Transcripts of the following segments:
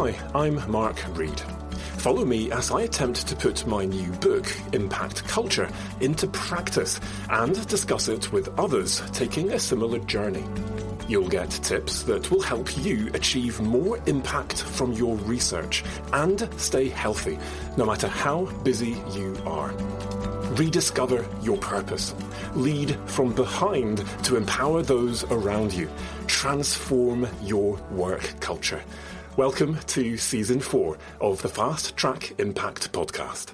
Hi, I'm Mark Reed. Follow me as I attempt to put my new book, Impact Culture, into practice and discuss it with others taking a similar journey. You'll get tips that will help you achieve more impact from your research and stay healthy, no matter how busy you are. Rediscover your purpose. Lead from behind to empower those around you. Transform your work culture. Welcome to Season 4 of the Fast Track Impact Podcast.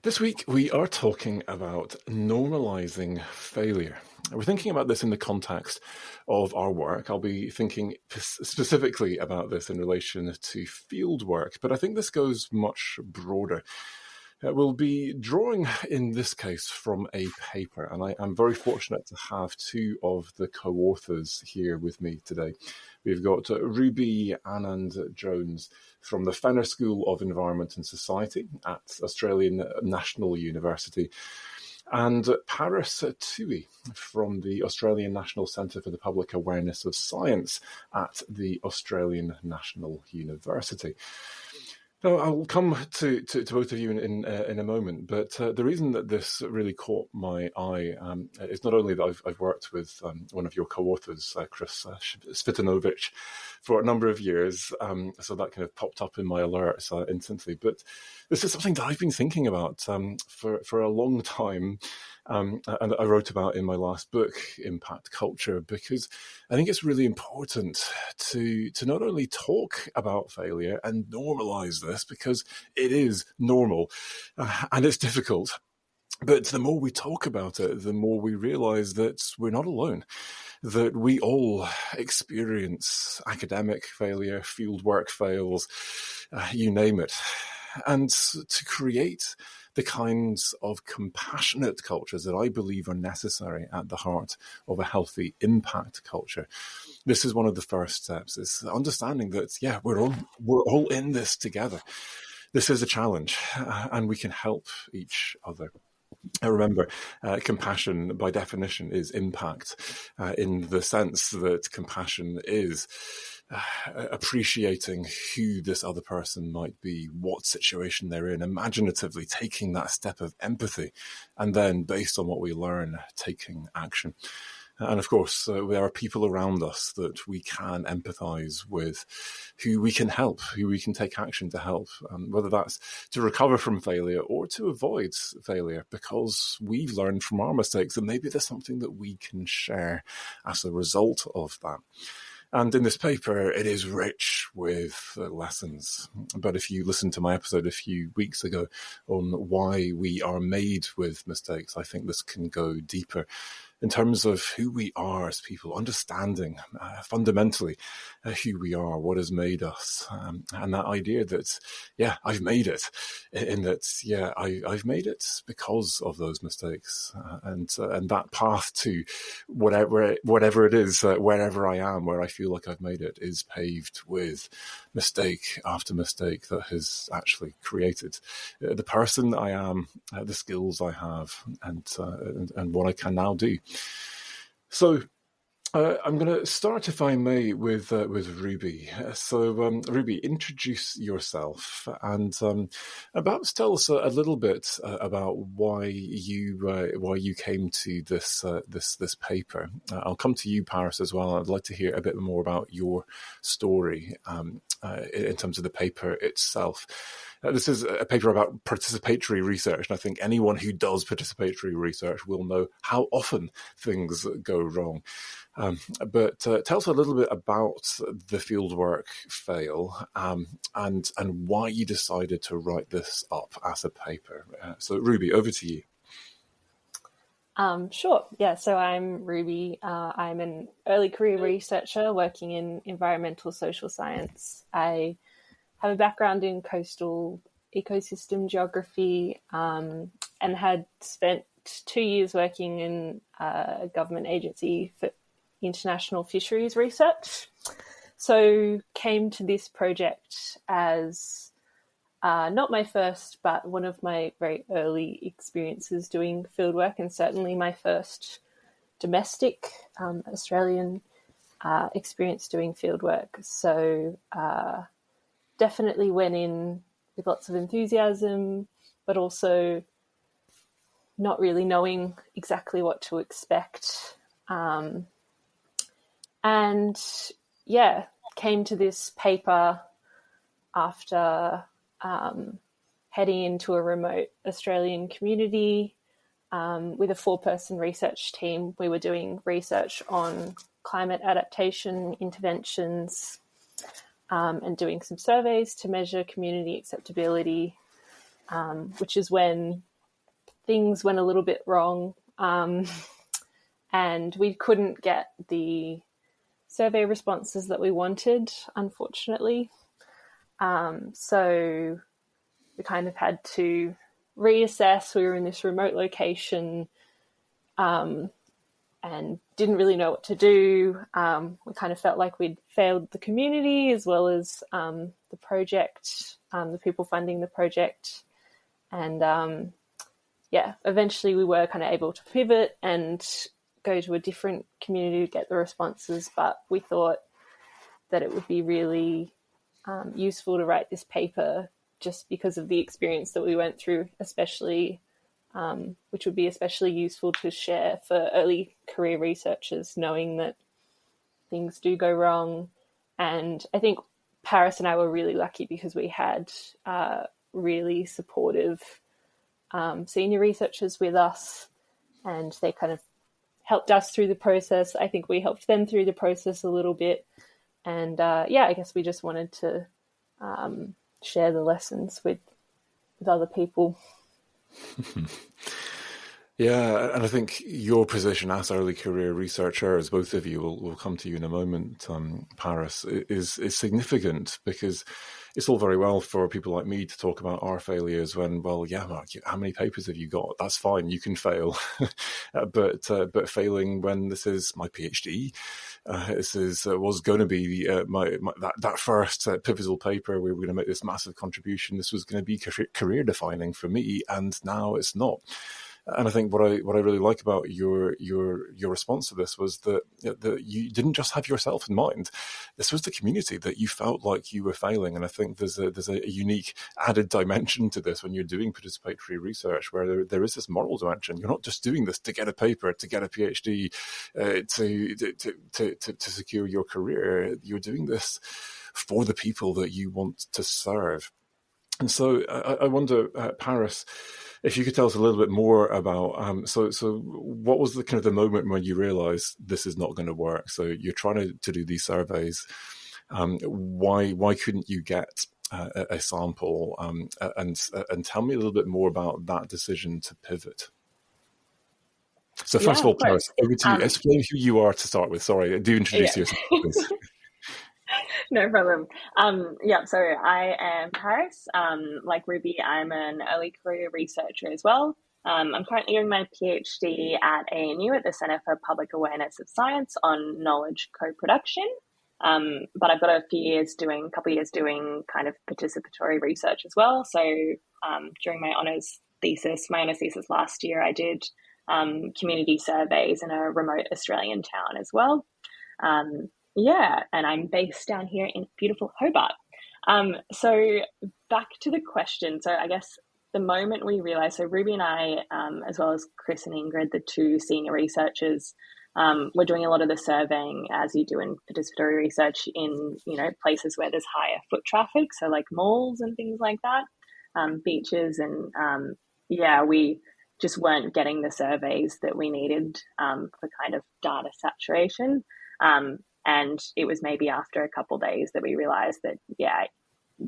This week we are talking about normalising failure. We're thinking about this in the context of our work. I'll be thinking specifically about this in relation to fieldwork, but I think this goes much broader. We'll be drawing, in this case, from a paper, and I'm very fortunate to have two of the co-authors here with me today. We've got Ruby Annand-Jones from the Fenner School of Environment and Society at Australian National University, and Paris Tuohy from the Australian National Centre for the Public Awareness of Science at the Australian National University. Now, I'll come to both of you in a moment, but the reason that this really caught my eye is not only that I've worked with one of your co-authors, Chris Svitanovich, for a number of years, so that kind of popped up in my alerts instantly, but this is something that I've been thinking about for a long time, and I wrote about in my last book, Impact Culture, because I think it's really important to not only talk about failure and normalise this, because it is normal and it's difficult, but the more we talk about it, the more we realise that we're not alone, that we all experience academic failure, fieldwork fails, you name it. And to create the kinds of compassionate cultures that I believe are necessary at the heart of a healthy impact culture. This is one of the first steps, is understanding that, we're all in this together. This is a challenge, and we can help each other. Remember, compassion by definition is impact, in the sense that compassion is appreciating who this other person might be, what situation they're in, imaginatively taking that step of empathy, and then, based on what we learn, taking action. And of course, there are people around us that we can empathise with, who we can help, who we can take action to help, whether that's to recover from failure or to avoid failure, because we've learned from our mistakes, and maybe there's something that we can share as a result of that. And in this paper, it is rich with lessons. But if you listened to my episode a few weeks ago on why we are made with mistakes, I think this can go deeper in terms of who we are as people, understanding fundamentally who we are, what has made us, and that idea that, I've made it, in that, I've made it because of those mistakes, and that path to whatever it is, wherever I am, where I feel like I've made it, is paved with mistake after mistake that has actually created the person I am, the skills I have, and what I can now do. So I'm going to start, if I may, with Ruby. So Ruby, introduce yourself and perhaps tell us a little bit about why you came to this paper. I'll come to you, Paris, as well. I'd like to hear a bit more about your story in terms of the paper itself. This is a paper about participatory research, and I think anyone who does participatory research will know how often things go wrong. But tell us a little bit about the fieldwork fail and why you decided to write this up as a paper. So, Ruby, over to you. Sure. Yeah, so I'm Ruby. I'm an early career researcher working in environmental social science. I have a background in coastal ecosystem geography and had spent 2 years working in a government agency for international fisheries research. So came to this project as not my first, but one of my very early experiences doing fieldwork, and certainly my first domestic Australian experience doing fieldwork. So definitely went in with lots of enthusiasm, but also not really knowing exactly what to expect. And yeah, came to this paper after heading into a remote Australian community with a 4-person research team. We were doing research on climate adaptation interventions and doing some surveys to measure community acceptability, which is when things went a little bit wrong, and we couldn't get the survey responses that we wanted, unfortunately. So we kind of had to reassess. We were in this remote location and didn't really know what to do. We kind of felt like we'd failed the community as well as the project, the people funding the project. And eventually we were kind of able to pivot and go to a different community to get the responses, but we thought that it would be really useful to write this paper just because of the experience that we went through, especially, which would be especially useful to share for early career researchers, knowing that things do go wrong. And I think Paris and I were really lucky because we had really supportive senior researchers with us, and they kind of helped us through the process. I think we helped them through the process a little bit. And I guess we just wanted to share the lessons with other people. Yeah, and I think your position as early career researchers, both of you, will come to you in a moment, Paris, is significant, because it's all very well for people like me to talk about our failures when, well, yeah, Mark, how many papers have you got? That's fine, you can fail. but failing when this is my PhD, this was going to be that first pivotal paper. We were going to make this massive contribution. This was going to be career defining for me, and now it's not. And I think what I really like about your response to this was that you didn't just have yourself in mind. This was the community that you felt like you were failing. And I think there's a unique added dimension to this when you're doing participatory research, where there is this moral dimension. You're not just doing this to get a paper, to get a PhD, to secure your career. You're doing this for the people that you want to serve. And so I wonder, Paris, if you could tell us a little bit more about, so what was the kind of the moment when you realized this is not going to work? So you're trying to do these surveys. Why couldn't you get a sample? And tell me a little bit more about that decision to pivot. So first of all, Paris, over to you. Explain who you are to start with. Sorry, do introduce yourself, please. No problem. So I am Paris. Like Ruby, I'm an early career researcher as well. I'm currently doing my PhD at ANU at the Centre for Public Awareness of Science on knowledge co-production. But I've got a couple of years doing kind of participatory research as well. So during my honours thesis last year, I did community surveys in a remote Australian town as well. And I'm based down here in beautiful Hobart. So back to the question. So I guess the moment we realized, so Ruby and I, as well as Chris and Ingrid, the two senior researchers, we're doing a lot of the surveying as you do in participatory research in, places where there's higher foot traffic. So like malls and things like that, beaches. And we just weren't getting the surveys that we needed for kind of data saturation. And it was maybe after a couple of days that we realized that,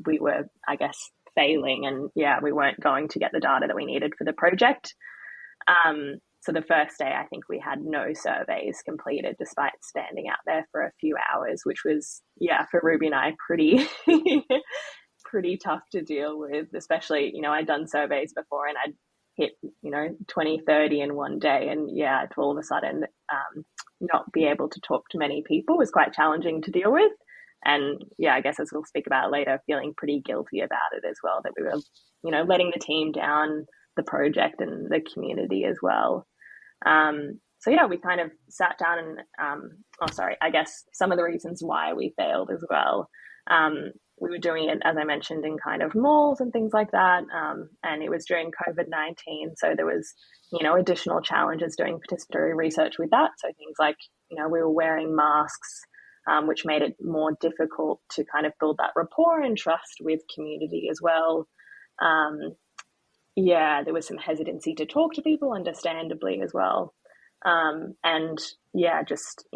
we were, I guess, failing, and we weren't going to get the data that we needed for the project. So the first day, I think we had no surveys completed despite standing out there for a few hours, which was, for Ruby and I, pretty tough to deal with, especially, I'd done surveys before and I'd hit, 20, 30 in one day. And to all of a sudden not be able to talk to many people was quite challenging to deal with. And I guess as we'll speak about later, feeling pretty guilty about it as well, that we were, letting the team down, the project and the community as well. So yeah, we kind of sat down and, I guess some of the reasons why we failed as well. We were doing it, as I mentioned, in kind of malls and things like that. And it was during COVID-19. So there was, additional challenges doing participatory research with that. So things like, we were wearing masks, which made it more difficult to kind of build that rapport and trust with community as well. There was some hesitancy to talk to people, understandably, as well. And just,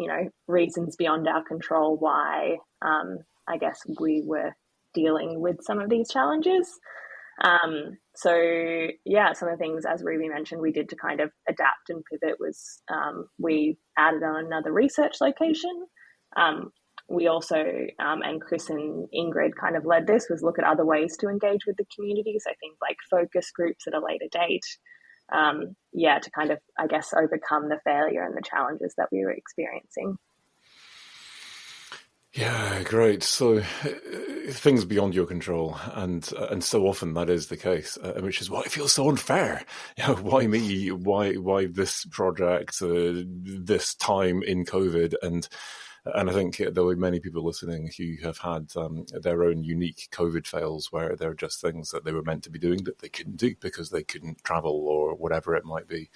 reasons beyond our control why, I guess we were dealing with some of these challenges. Some of the things, as Ruby mentioned, we did to kind of adapt and pivot was we added on another research location. We also, and Chris and Ingrid kind of led this, was look at other ways to engage with the community. So things like focus groups at a later date. To kind of, I guess, overcome the failure and the challenges that we were experiencing. Yeah, great. So things beyond your control, and so often that is the case, which is why it feels so unfair. Why me? Why this project? This time in COVID, and I think there were many people listening who have had their own unique COVID fails, where they're just things that they were meant to be doing that they couldn't do because they couldn't travel or whatever it might be.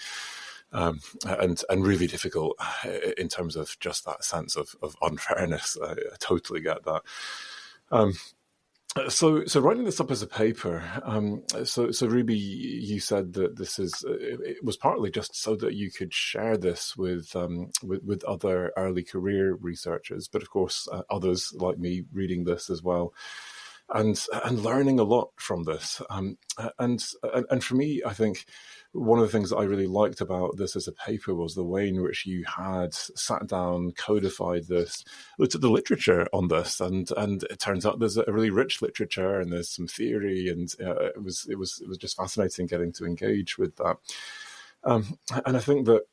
And really difficult in terms of just that sense of unfairness. I totally get that. So writing this up as a paper. So Ruby, you said that it was partly just so that you could share this with other early career researchers, but of course others like me reading this as well. And learning a lot from this. And for me, I think one of the things that I really liked about this as a paper was the way in which you had sat down, codified this, looked at the literature on this, and it turns out there's a really rich literature and there's some theory, and it was just fascinating getting to engage with that. And I think that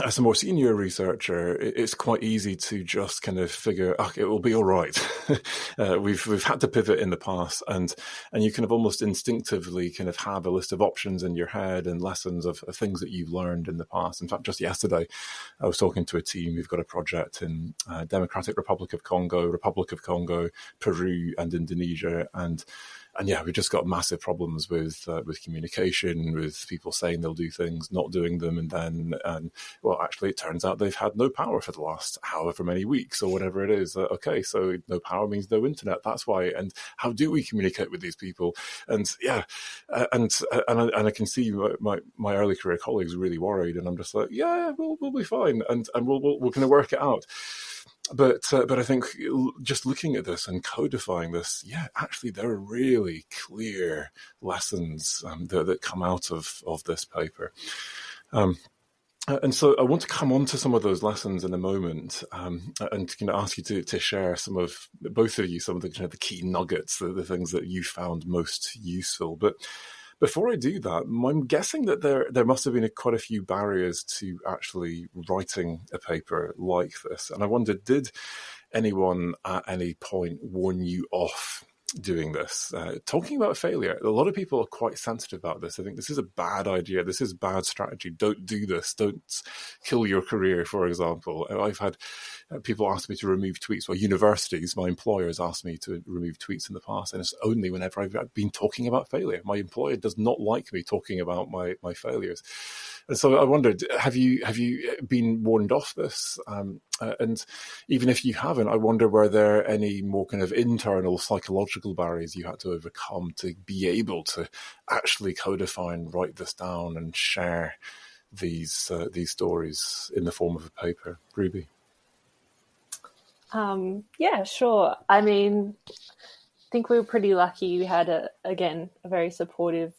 as a more senior researcher, it's quite easy to just kind of figure, it will be all right. We've had to pivot in the past, and you kind of almost instinctively kind of have a list of options in your head and lessons of things that you've learned in the past. In fact, just yesterday, I was talking to a team who've got a project in Democratic Republic of Congo, Peru, and Indonesia, and we've just got massive problems with communication, with people saying they'll do things, not doing them, and actually it turns out they've had no power for the last however many weeks or whatever it is. Okay, so no power means no internet. That's why. And how do we communicate with these people? And and I can see my early career colleagues really worried, and I'm just like, we'll be fine, and we'll kind of work it out. But I think just looking at this and codifying this, actually there are really clear lessons that come out of this paper. And so I want to come on to some of those lessons in a moment, and ask you to share both of you, some of the kind of the key nuggets, the things that you found most useful. But before I do that, I'm guessing that there must have been quite a few barriers to actually writing a paper like this. And I wondered, did anyone at any point warn you off doing this? Talking about failure, a lot of people are quite sensitive about this. I think this is a bad idea. This is bad strategy. Don't do this. Don't kill your career, for example. I've had people ask me to remove tweets, or universities, my employers asked me to remove tweets in the past, and it's only whenever I've been talking about failure. My employer does not like me talking about my failures. And so I wondered, have you been warned off this? And even if you haven't, I wonder, were there any more kind of internal psychological barriers you had to overcome to be able to actually codify and write this down and share these stories in the form of a paper? Ruby? Yeah, sure. I mean, I think we were pretty lucky. We had a very supportive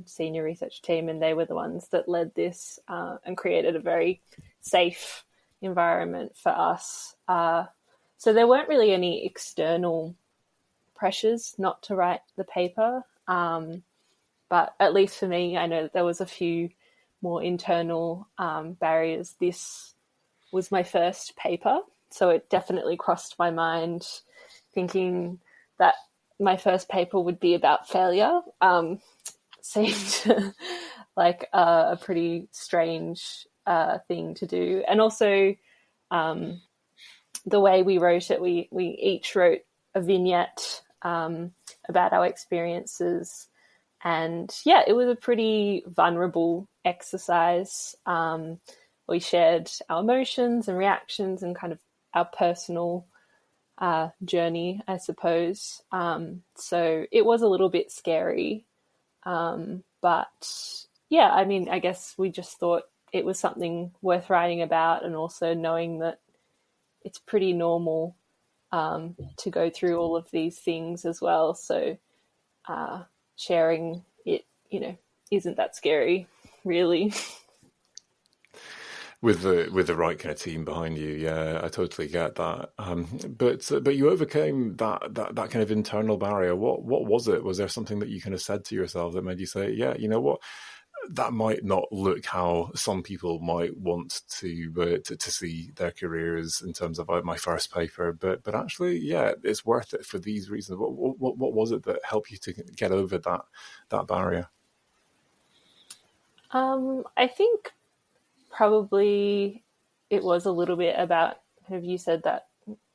senior research team, and they were the ones that led this and created a very safe environment for us. So there weren't really any external pressures not to write the paper. But at least for me, I know that there was a few more internal barriers. This was my first paper, so it definitely crossed my mind thinking that my first paper would be about failure. Seemed like a pretty strange thing to do. And also the way we wrote it, we each wrote a vignette about our experiences. And yeah, it was a pretty vulnerable exercise. We shared our emotions and reactions and kind of our personal journey, I suppose. So it was a little bit scary. But yeah, I mean, I guess we just thought it was something worth writing about, and also knowing that it's pretty normal to go through all of these things as well. So sharing it, isn't that scary, really. With the right kind of team behind you, yeah, I totally get that. But you overcame that kind of internal barrier. What was it? Was there something that you kind of said to yourself that made you say, yeah, you know what, that might not look how some people might want to see their careers in terms of my first paper, but actually, yeah, it's worth it for these reasons. What was it that helped you to get over that barrier? I think probably it was a little bit about, have you said, that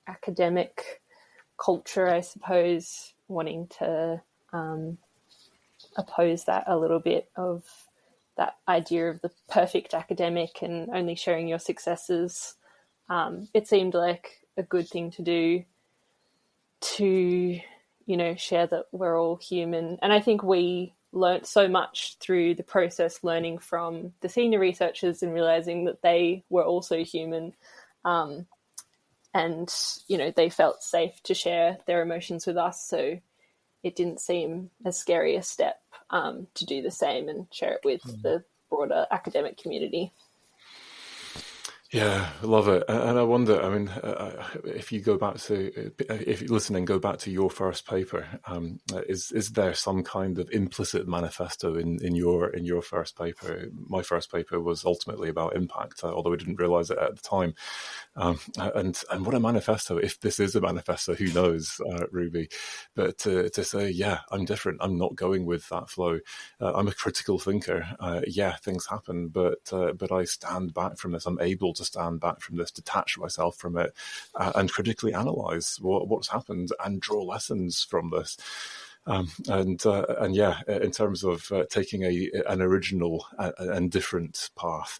academic culture, I suppose, wanting to oppose that a little bit, of that idea of the perfect academic and only sharing your successes. It seemed like a good thing to do, to, share that we're all human. And I think we learnt so much through the process, learning from the senior researchers and realizing that they were also human. And, they felt safe to share their emotions with us. So it didn't seem as scary a step to do the same and share it with the broader academic community. Yeah, I love it. And I wonder, I mean, if you're listening, go back to your first paper. Is there some kind of implicit manifesto in your first paper? My first paper was ultimately about impact, although we didn't realize it at the time. And what a manifesto! If this is a manifesto, who knows, Ruby? But to say, yeah, I'm different. I'm not going with that flow. I'm a critical thinker. Yeah, things happen, but I stand back from this. I'm able to stand back from this, detach myself from it, and critically analyze what's happened and draw lessons from this. And yeah, in terms of taking an original and different path,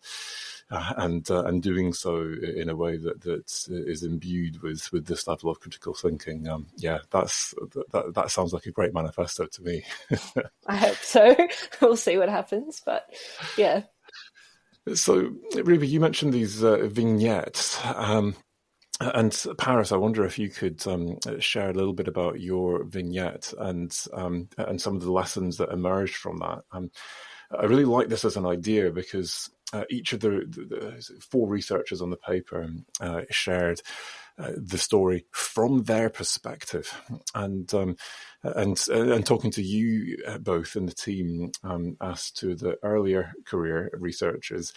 and doing so in a way that is imbued with this level of critical thinking, yeah, that sounds like a great manifesto to me. I hope so. We'll see what happens, but yeah. So, Ruby, you mentioned these vignettes. And Paris, I wonder if you could share a little bit about your vignette and some of the lessons that emerged from that. I really like this as an idea because each of the four researchers on the paper shared the story from their perspective, and talking to you both in the team as to the earlier career researchers,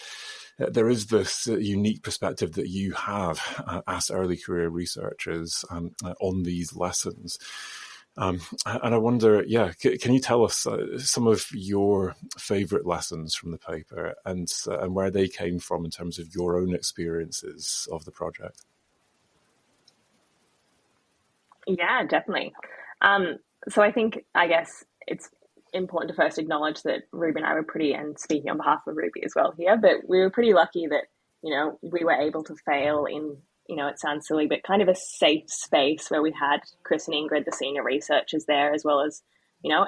there is this unique perspective that you have as early career researchers on these lessons. And I wonder, yeah, can you tell us some of your favourite lessons from the paper and where they came from in terms of your own experiences of the project? Yeah, definitely. So I guess it's important to first acknowledge that Ruby and I were and speaking on behalf of Ruby as well here, but we were pretty lucky that, we were able to fail in, it sounds silly, but kind of a safe space where we had Chris and Ingrid, the senior researchers there, as well as,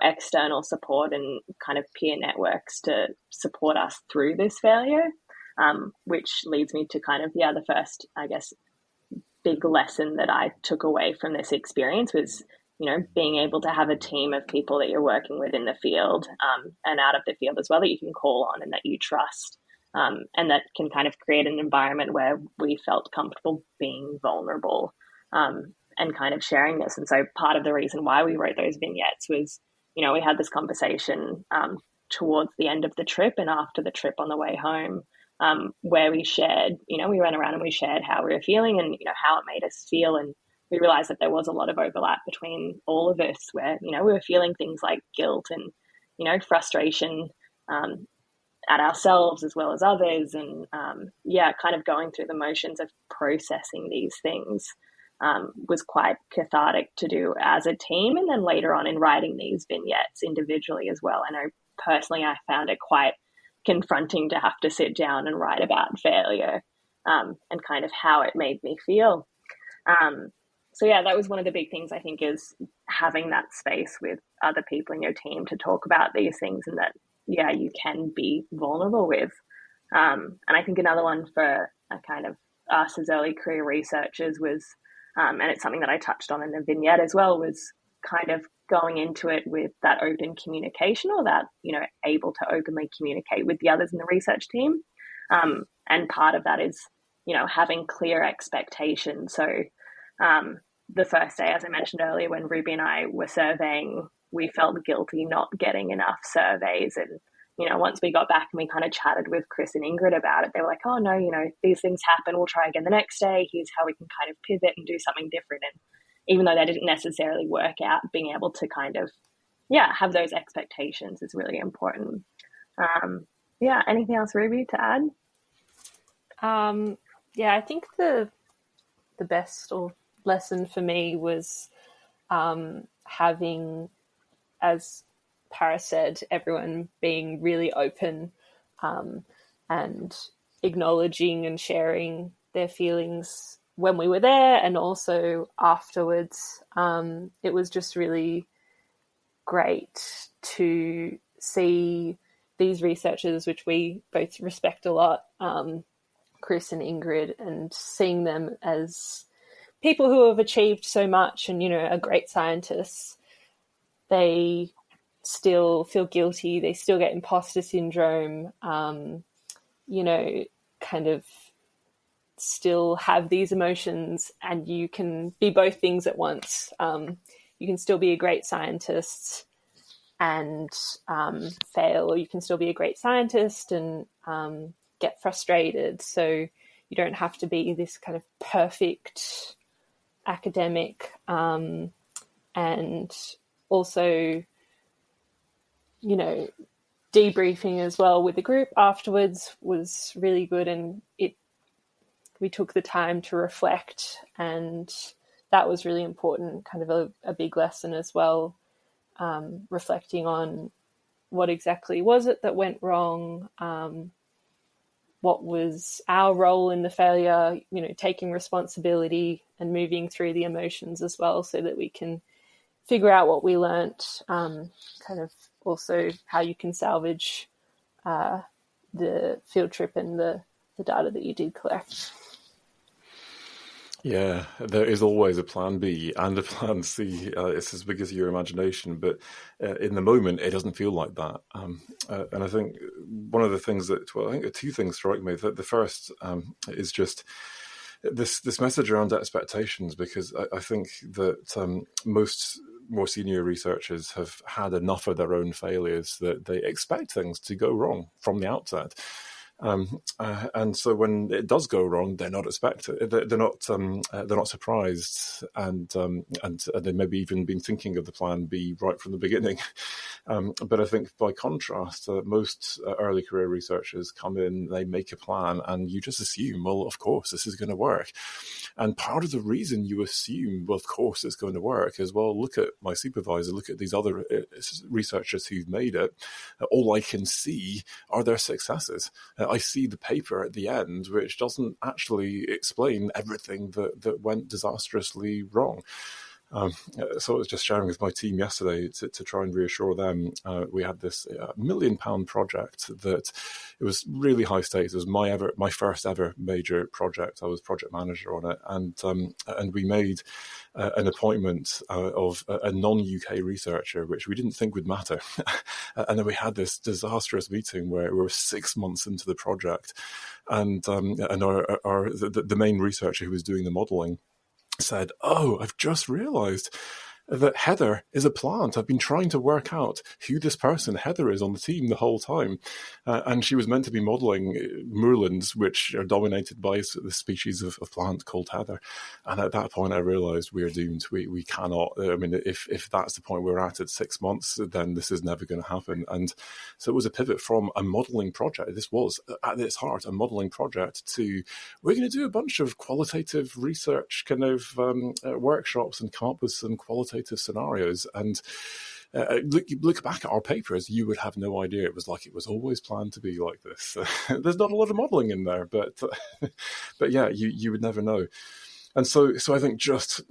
external support and kind of peer networks to support us through this failure, which leads me to kind of, the first, I guess, big lesson that I took away from this experience was, being able to have a team of people that you're working with in the field and out of the field as well that you can call on and that you trust. And that can kind of create an environment where we felt comfortable being vulnerable and kind of sharing this. And so part of the reason why we wrote those vignettes was, we had this conversation towards the end of the trip and after the trip on the way home, where we shared, we went around and we shared how we were feeling and, how it made us feel. And we realized that there was a lot of overlap between all of us where, we were feeling things like guilt and, frustration at ourselves as well as others, and kind of going through the motions of processing these things was quite cathartic to do as a team. And then later on in writing these vignettes individually as well, I know personally I found it quite confronting to have to sit down and write about failure and kind of how it made me feel. So yeah, that was one of the big things, I think, is having that space with other people in your team to talk about these things, and that, yeah, you can be vulnerable with. And I think another one for kind of us as early career researchers was, and it's something that I touched on in the vignette as well, was kind of going into it with that open communication, or that, able to openly communicate with the others in the research team. And part of that is, having clear expectations. So the first day, as I mentioned earlier, when Ruby and I were surveying, we felt guilty not getting enough surveys. And, once we got back and we kind of chatted with Chris and Ingrid about it, they were like, oh no, these things happen. We'll try again the next day. Here's how we can kind of pivot and do something different. And even though that didn't necessarily work out, being able to kind of, have those expectations is really important. Anything else, Ruby, to add? I think the best or lesson for me was having, as Paris said, everyone being really open and acknowledging and sharing their feelings when we were there and also afterwards. It was just really great to see these researchers, which we both respect a lot, Chris and Ingrid, and seeing them as people who have achieved so much and, are great scientists. They still feel guilty. They still get imposter syndrome, kind of still have these emotions, and you can be both things at once. You can still be a great scientist and fail, or you can still be a great scientist and get frustrated. So you don't have to be this kind of perfect academic, and also, debriefing as well with the group afterwards was really good, and we took the time to reflect, and that was really important, kind of a big lesson as well, reflecting on what exactly was it that went wrong, what was our role in the failure, taking responsibility and moving through the emotions as well, so that we can figure out what we learnt, kind of also how you can salvage the field trip and the data that you did collect. Yeah, there is always a plan B and a plan C. It's as big as your imagination, but in the moment, it doesn't feel like that. And I think one of the things I think two things strike me. The first is just this message around expectations, because I think that most more senior researchers have had enough of their own failures that they expect things to go wrong from the outset. And so when it does go wrong, they're not they're not surprised, and they maybe even been thinking of the plan B right from the beginning. But I think by contrast, most early career researchers come in, they make a plan, and you just assume, well, of course, this is going to work. And part of the reason you assume, well, of course, it's going to work is, well, look at my supervisor, look at these other researchers who've made it. All I can see are their successes. I see the paper at the end, which doesn't actually explain everything that went disastrously wrong. So I was just sharing with my team yesterday to try and reassure them. We had this £1 million project that it was really high stakes. It was my first ever major project. I was project manager on it, and we made an appointment of a non-UK researcher, which we didn't think would matter. And then we had this disastrous meeting where we were 6 months into the project, and the main researcher who was doing the modelling said, "Oh, I've just realised that Heather is a plant. I've been trying to work out who this person, Heather, is on the team the whole time. And she was meant to be modelling moorlands, which are dominated by the species of plant called heather. And at that point, I realised we are doomed. We cannot, I mean, if that's the point we're at 6 months, then this is never going to happen. And so it was a pivot from a modelling project. This was, at its heart, a modelling project to, we're going to do a bunch of qualitative research kind of workshops and come up with some qualitative scenarios. And look back at our papers, you would have no idea. It was like it was always planned to be like this. There's not a lot of modelling in there, but yeah, you would never know. And so I think just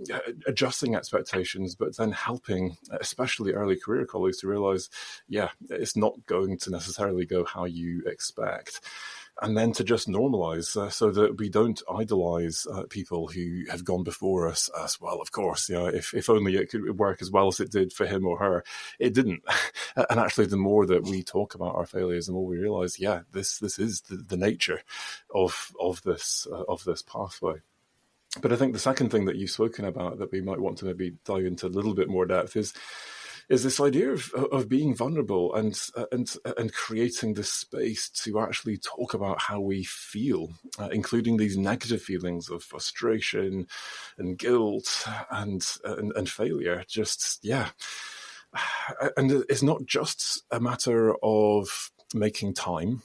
adjusting expectations, but then helping, especially early career colleagues, to realise, yeah, it's not going to necessarily go how you expect. And then to just normalise so that we don't idolise people who have gone before us as well. Of course, if only it could work as well as it did for him or her. It didn't. And actually, the more that we talk about our failures, the more we realise, yeah, this is the nature of this pathway. But I think the second thing that you've spoken about that we might want to maybe dive into a little bit more depth is this idea of being vulnerable and creating this space to actually talk about how we feel, including these negative feelings of frustration and guilt and failure. Just, yeah. And it's not just a matter of making time,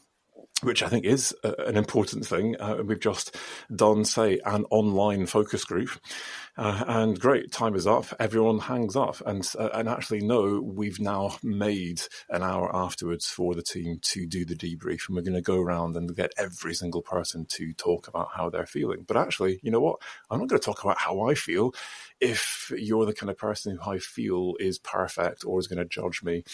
which I think is an important thing. We've just done, say, an online focus group, and great, time is up, everyone hangs up. And actually, no, we've now made an hour afterwards for the team to do the debrief, and we're going to go around and get every single person to talk about how they're feeling. But actually, you know what? I'm not going to talk about how I feel if you're the kind of person who I feel is perfect or is going to judge me.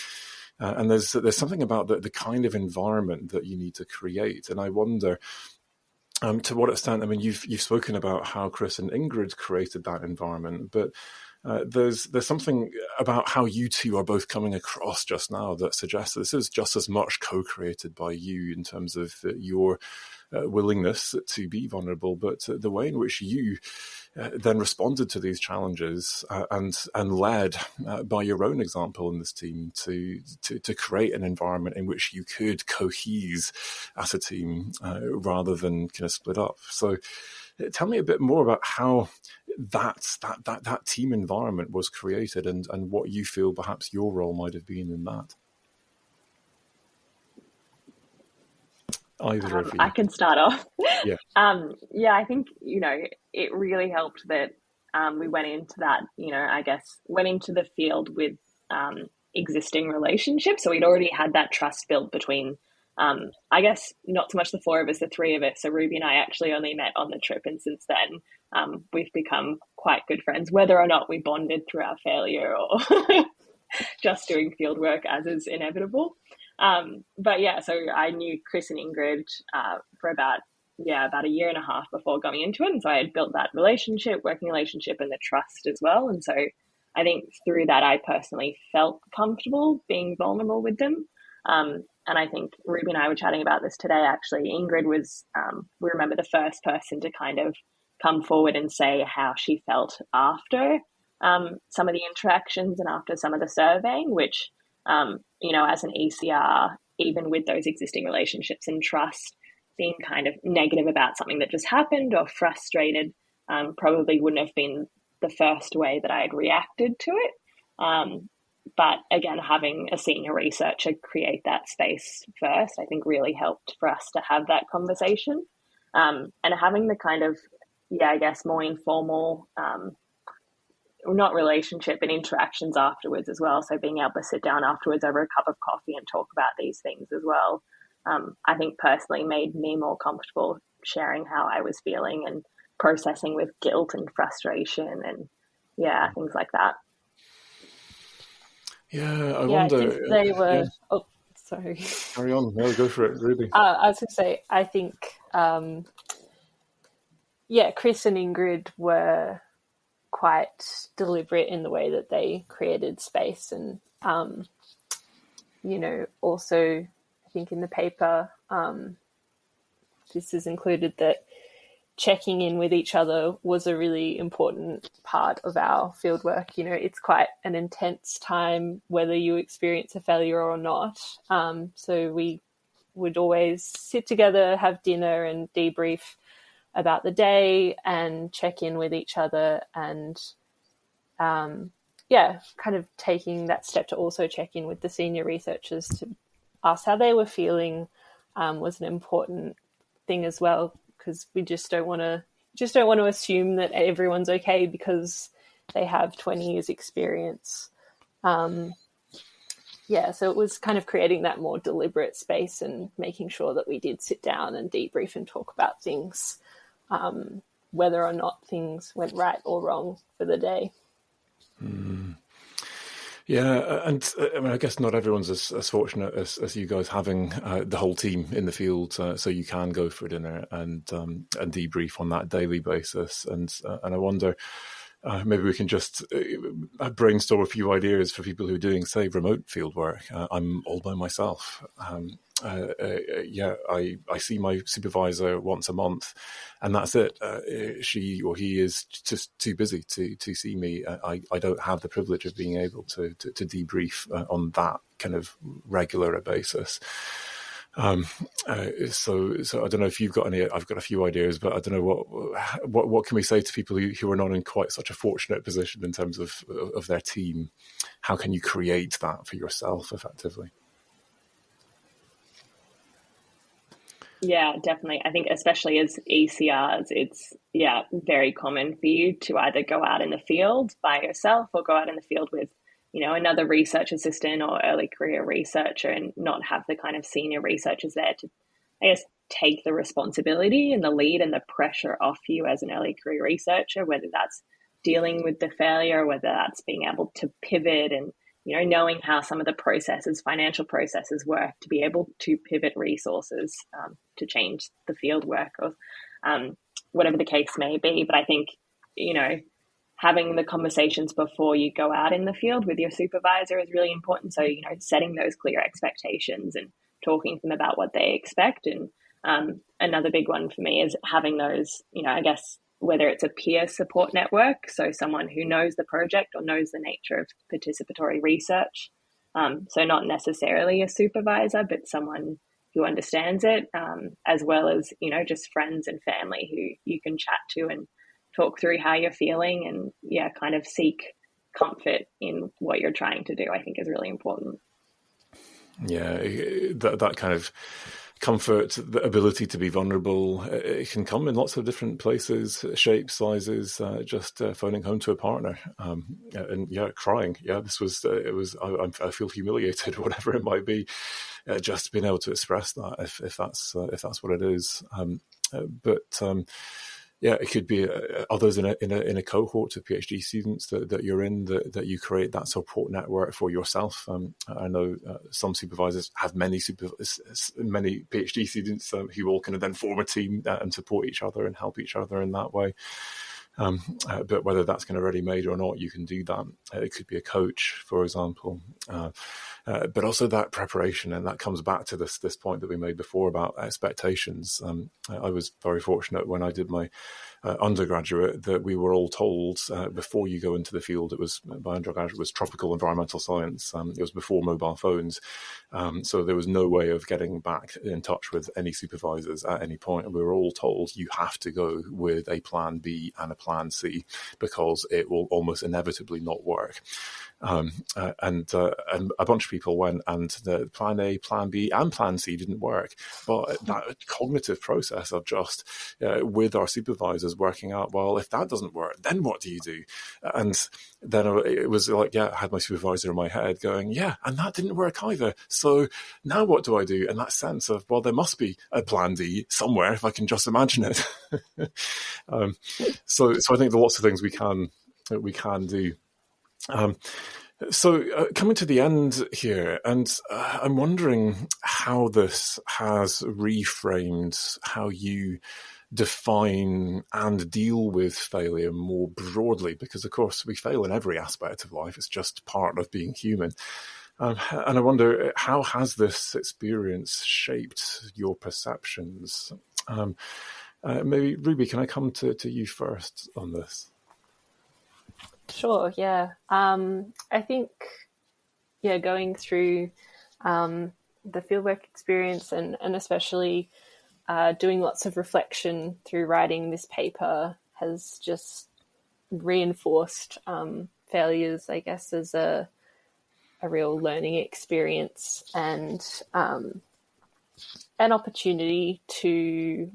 And there's something about the kind of environment that you need to create. And I wonder to what extent, I mean, you've spoken about how Chris and Ingrid created that environment, but there's something about how you two are both coming across just now that suggests that this is just as much co-created by you in terms of your willingness to be vulnerable, but the way in which you then responded to these challenges and led by your own example in this team to create an environment in which you could cohese as a team rather than kind of split up. So tell me a bit more about how that team environment was created and what you feel perhaps your role might have been in that. Either of you. I can start off. Yeah. I think, it really helped that we went into that, went into the field with existing relationships. So we'd already had that trust built between, not so much the four of us, the three of us. So Ruby and I actually only met on the trip. And since then, we've become quite good friends, whether or not we bonded through our failure or just doing field work as is inevitable. So I knew Chris and Ingrid for about a year and a half before going into it. And so I had built that working relationship and the trust as well. And so I think through that, I personally felt comfortable being vulnerable with them. And I think Ruby and I were chatting about this today, actually. Ingrid was, we remember, the first person to kind of come forward and say how she felt after some of the interactions and after some of the surveying, which as an ECR, even with those existing relationships and trust, being kind of negative about something that just happened or frustrated probably wouldn't have been the first way that I had reacted to it. But again, having a senior researcher create that space first, I think really helped for us to have that conversation. And having the kind of, more informal not relationship and interactions afterwards as well. So being able to sit down afterwards over a cup of coffee and talk about these things as well, I think personally made me more comfortable sharing how I was feeling and processing with guilt and frustration and things like that. Yeah, I wonder. I think they were. Oh, sorry. Carry on. No, go for it, Ruby. I was going to say, I think, Chris and Ingrid were quite deliberate in the way that they created space, and also I think in the paper this is included that checking in with each other was a really important part of our fieldwork. You know, it's quite an intense time, whether you experience a failure or not. So we would always sit together, have dinner and debrief about the day and check in with each other, and kind of taking that step to also check in with the senior researchers to ask how they were feeling was an important thing as well, because we just don't want to assume that everyone's okay because they have 20 years experience. So it was kind of creating that more deliberate space and making sure that we did sit down and debrief and talk about things, whether or not things went right or wrong for the day. Yeah, and I mean, I guess not everyone's as fortunate as you guys having the whole team in the field, so you can go for dinner and debrief on that daily basis. And I wonder, maybe we can just brainstorm a few ideas for people who are doing, say, remote field work. I'm all by myself. I see my supervisor once a month, and that's it. She or he is just too busy to see me. I don't have the privilege of being able to debrief on that kind of regular basis. So I don't know if you've got any. I've got a few ideas, but I don't know what can we say to people who are not in quite such a fortunate position in terms of their team. How can you create that for yourself effectively? Yeah, definitely. I think especially as ECRs, it's very common for you to either go out in the field by yourself or go out in the field with, another research assistant or early career researcher, and not have the kind of senior researchers there to, I guess, take the responsibility and the lead and the pressure off you as an early career researcher, whether that's dealing with the failure, whether that's being able to pivot and, knowing how some of the processes, financial processes work, to be able to pivot resources to change the field work or whatever the case may be. But I think, having the conversations before you go out in the field with your supervisor is really important. So, setting those clear expectations and talking to them about what they expect. And another big one for me is having those, I guess, whether it's a peer support network, so someone who knows the project or knows the nature of participatory research. So not necessarily a supervisor, but someone who understands it, as well as, just friends and family who you can chat to and talk through how you're feeling and, kind of seek comfort in what you're trying to do, I think is really important. Yeah, that kind of comfort, the ability to be vulnerable, it can come in lots of different places, shapes, sizes, just phoning home to a partner and crying. Yeah, this was, I feel humiliated, whatever it might be, just being able to express that if that's what it is. It could be others in a cohort of PhD students that you're in, that you create that support network for yourself. I know some supervisors have many PhD students who all kind of then form a team and support each other and help each other in that way. But whether that's kind of ready-made or not, you can do that. It could be a coach, for example. But also that preparation, and that comes back to this point that we made before about expectations. I was very fortunate when I did my undergraduate that we were all told before you go into the field. My undergraduate was tropical environmental science. It was before mobile phones, so there was no way of getting back in touch with any supervisors at any point. We were all told you have to go with a plan B and a plan C because it will almost inevitably not work. And a bunch of people went, and the plan A, plan B, and plan C didn't work. But that cognitive process of just with our supervisors working out, well, if that doesn't work, then what do you do? And then it was like, I had my supervisor in my head going, and that didn't work either. So now what do I do? And that sense of, well, there must be a plan D somewhere if I can just imagine it. So I think there are lots of things we can do. So coming to the end here, and I'm wondering how this has reframed how you define and deal with failure more broadly, because of course we fail in every aspect of life. It's just part of being human. And I wonder, how has this experience shaped your perceptions? Maybe, Ruby, can I come to you first on this? Sure, yeah. I think, going through the fieldwork experience and especially doing lots of reflection through writing this paper has just reinforced failures, I guess, as a real learning experience and an opportunity to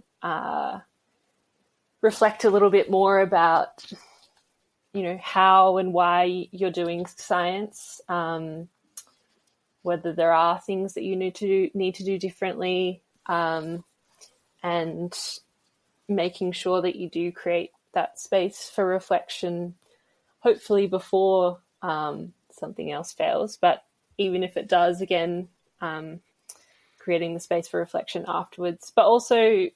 reflect a little bit more about, how and why you're doing science, whether there are things that you need to do differently, and making sure that you do create that space for reflection, hopefully before something else fails. But even if it does, again, creating the space for reflection afterwards. But also,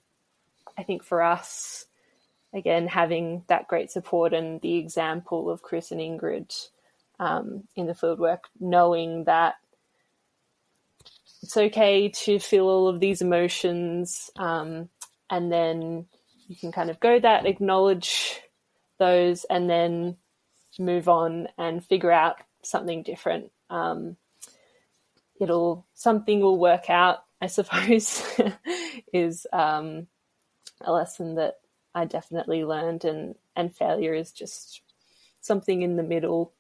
I think for us, again, having that great support and the example of Chris and Ingrid in the fieldwork, knowing that it's okay to feel all of these emotions, and then you can kind of go that, acknowledge those, and then move on and figure out something different. Something will work out, I suppose, is a lesson that I definitely learned, and failure is just something in the middle.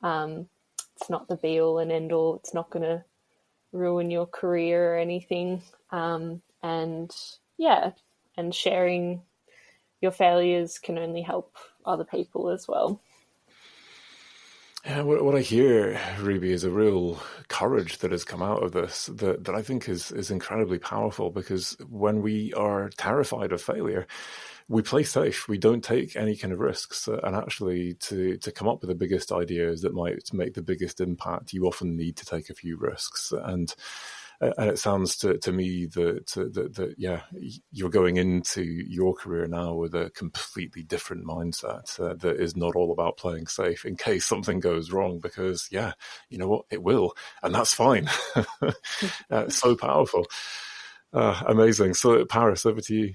It's not the be all and end all. It's not going to ruin your career or anything. And sharing your failures can only help other people as well. Yeah, what I hear, Ruby, is a real courage that has come out of this that I think is incredibly powerful, because when we are terrified of failure, we play safe. We don't take any kind of risks. And actually, to come up with the biggest ideas that might make the biggest impact, you often need to take a few risks. And it sounds to me that you're going into your career now with a completely different mindset that is not all about playing safe in case something goes wrong, because you know what, it will, and that's fine. So powerful. Amazing. So Paris, over to you.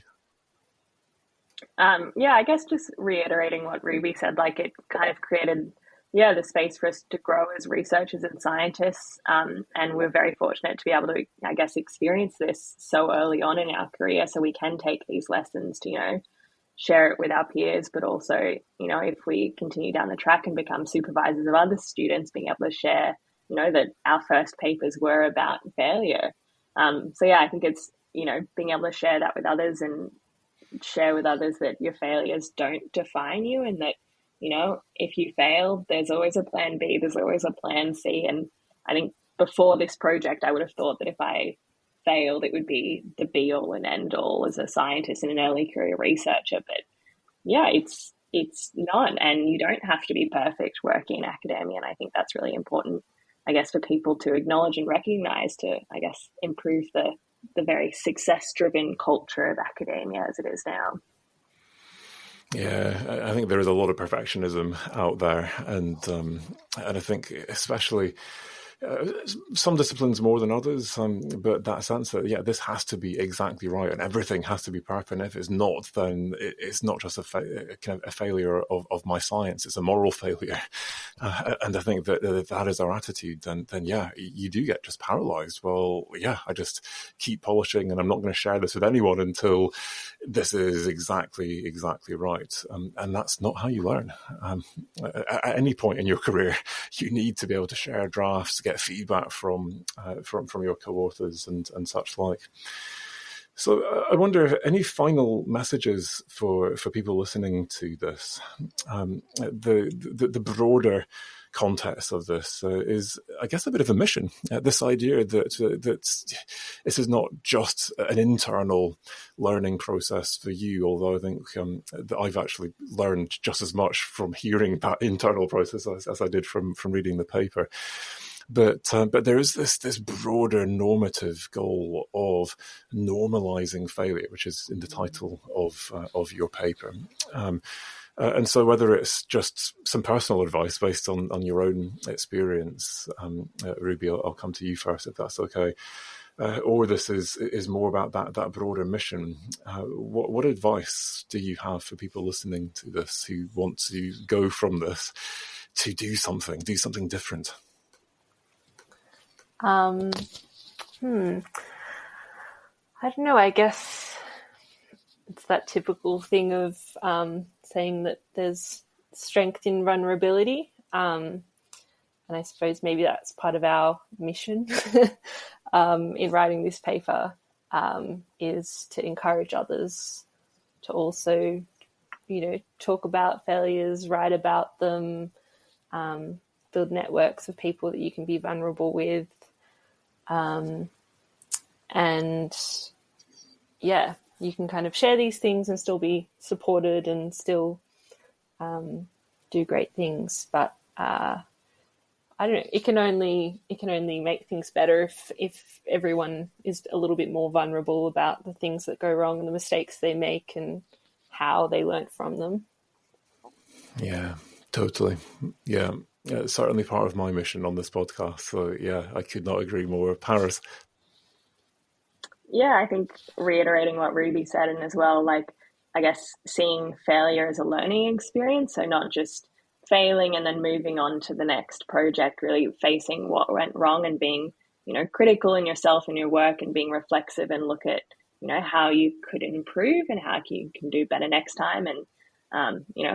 I guess just reiterating what Ruby said, like it kind of created the space for us to grow as researchers and scientists. And we're very fortunate to be able to, I guess, experience this so early on in our career, so we can take these lessons to, share it with our peers, but also, if we continue down the track and become supervisors of other students, being able to share, that our first papers were about failure. I think it's, being able to share that with others and share with others that your failures don't define you, and that, if you fail, there's always a plan B, there's always a plan C. And I think before this project, I would have thought that if I failed, it would be the be all and end all as a scientist and an early career researcher. But it's not, and you don't have to be perfect working in academia. And I think that's really important, I guess, for people to acknowledge and recognize, to, I guess, improve the very success-driven culture of academia as it is now. Yeah, I think there is a lot of perfectionism out there, and I think especially some disciplines more than others, but that sense that this has to be exactly right and everything has to be perfect. And if it's not, then it's not just a failure of my science; it's a moral failure. And I think that is our attitude. Then you do get just paralyzed. Well, I just keep polishing, and I'm not going to share this with anyone until this is exactly right. And that's not how you learn. At any point in your career, you need to be able to share drafts, get feedback from your co-authors and such like. So I wonder, any final messages for people listening to this? The broader context of this is, I guess, a bit of a mission. This idea that this is not just an internal learning process for you, although I think that I've actually learned just as much from hearing that internal process as I did from reading the paper. But there is this broader normative goal of normalising failure, which is in the title of your paper. And so whether it's just some personal advice based on your own experience, Ruby, I'll come to you first if that's okay. or this is more about that broader mission. What advice do you have for people listening to this who want to go from this to do something different? I don't know. I guess it's that typical thing of saying that there's strength in vulnerability. And I suppose maybe that's part of our mission in writing this paper, is to encourage others to also, talk about failures, write about them, build networks of people that you can be vulnerable with. And yeah, you can kind of share these things and still be supported and still do great things. But I don't know, it can only make things better if everyone is a little bit more vulnerable about the things that go wrong and the mistakes they make and how they learnt from them. Yeah, totally. Yeah, it's certainly part of my mission on this podcast. So yeah, I could not agree more. Paris. Yeah, I think reiterating what Ruby said, and as well, I guess seeing failure as a learning experience. So not just failing and then moving on to the next project, really facing what went wrong and being, critical in yourself and your work and being reflexive and look at, how you could improve and how you can do better next time. And,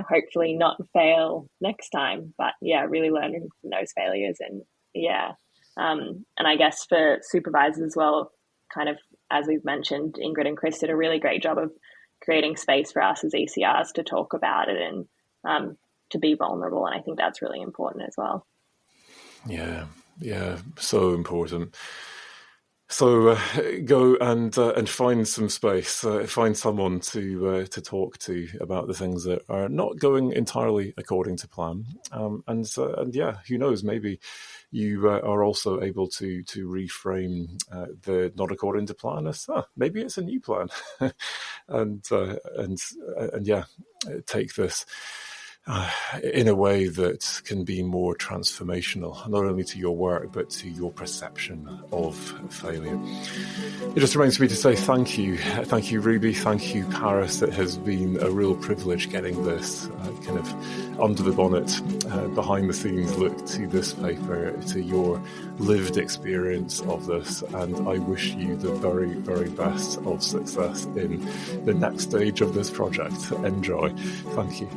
hopefully not fail next time, but yeah, really learning from those failures. And yeah. And I guess for supervisors as well, kind of, as we've mentioned, Ingrid and Chris did a really great job of creating space for us as ECRs to talk about it and to be vulnerable. And I think that's really important as well. Yeah, so important. So go and find some space, find someone to talk to about the things that are not going entirely according to plan. And yeah, who knows, maybe you are also able to reframe the not according to plan as maybe it's a new plan, and yeah, take this in a way that can be more transformational, not only to your work, but to your perception of failure. It just remains for me to say thank you. Thank you, Ruby. Thank you, Paris. It has been a real privilege getting this kind of under the bonnet, behind the scenes look to this paper, to your lived experience of this. And I wish you the very, very best of success in the next stage of this project. Enjoy. Thank you.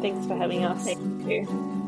Thanks for having us. Thank you.